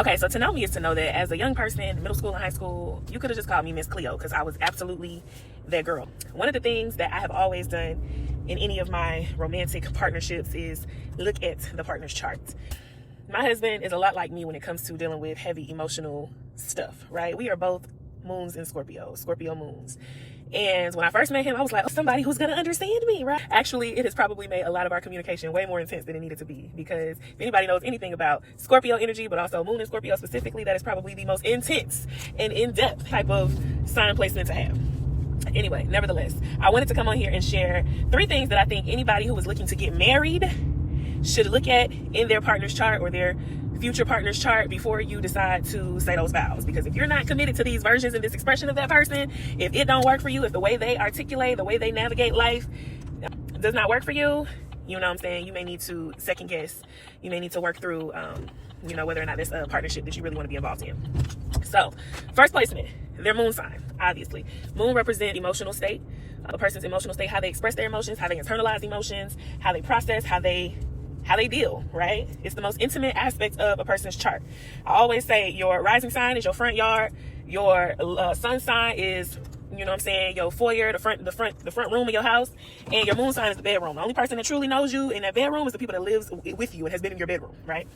Okay, so to know me is to know that as a young person, middle school and high school, you could have just called me Miss Cleo because I was absolutely that girl. One of the things that I have always done in any of my romantic partnerships is look at the partner's chart. My husband is a lot like me when it comes to dealing with heavy emotional stuff, right? We are both moons in Scorpio moons. And when I first met him, I was like, oh, somebody who's going to understand me, right? Actually, it has probably made a lot of our communication way more intense than it needed to be, because if anybody knows anything about Scorpio energy, but also moon in Scorpio specifically, that is probably the most intense and in-depth type of sign placement to have. Anyway, nevertheless, I wanted to come on here and share 3 things that I think anybody who is looking to get married should look at in their partner's chart or their future partner's chart before you decide to say those vows. Because if you're not committed to these versions and this expression of that person, if it don't work for you, if the way they articulate, the way they navigate life does not work for you, you know what I'm saying, you may need to second guess. You may need to work through, whether or not there's a partnership that you really want to be involved in. So, first placement, their moon sign, obviously. Moon represents emotional state, a person's emotional state, how they express their emotions, how they internalize emotions, how they process, how they deal, right? It's the most intimate aspect of a person's chart. I always say your rising sign is your front yard, your sun sign is, your foyer, the front room of your house, and your moon sign is the bedroom. The only person that truly knows you in that bedroom is the people that lives with you and has been in your bedroom, right?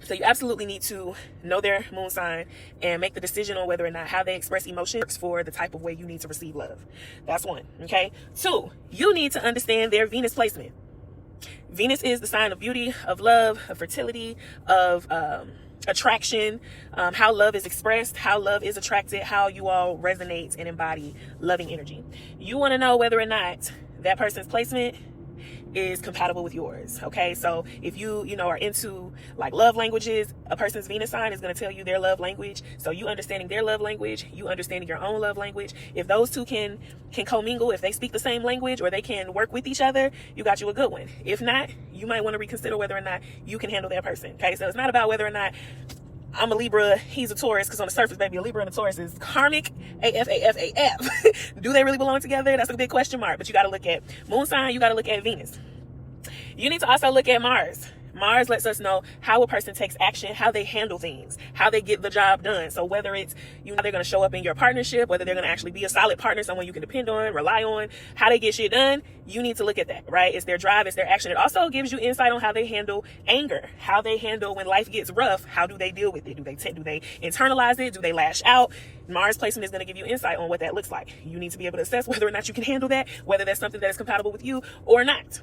So you absolutely need to know their moon sign and make the decision on whether or not how they express emotions for the type of way you need to receive love. That's 1, okay? 2, you need to understand their Venus placement. Venus is the sign of beauty, of love, of fertility, of attraction, how love is expressed, how love is attracted, how you all resonate and embody loving energy. You want to know whether or not that person's placement is compatible with yours. Okay, so if you are into like love languages, a person's Venus sign is going to tell you their love language. So you understanding their love language, you understanding your own love language, if those two can commingle, if they speak the same language or they can work with each other, you got you a good one. If not, you might want to reconsider whether or not you can handle that person. Okay, so it's not about whether or not I'm a Libra, he's a Taurus, because on the surface, baby, a Libra and a Taurus is karmic AF. Do they really belong together? That's a big question mark. But you got to look at moon sign, you got to look at Venus. You need to also look at Mars. Mars lets us know how a person takes action, how they handle things, how they get the job done. So whether it's, they're going to show up in your partnership, whether they're going to actually be a solid partner, someone you can depend on, rely on, how they get shit done, you need to look at that, right? It's their drive, it's their action. It also gives you insight on how they handle anger, how they handle when life gets rough. How do they deal with it? Do they internalize it? Do they lash out? Mars placement is going to give you insight on what that looks like. You need to be able to assess whether or not you can handle that, whether that's something that is compatible with you or not.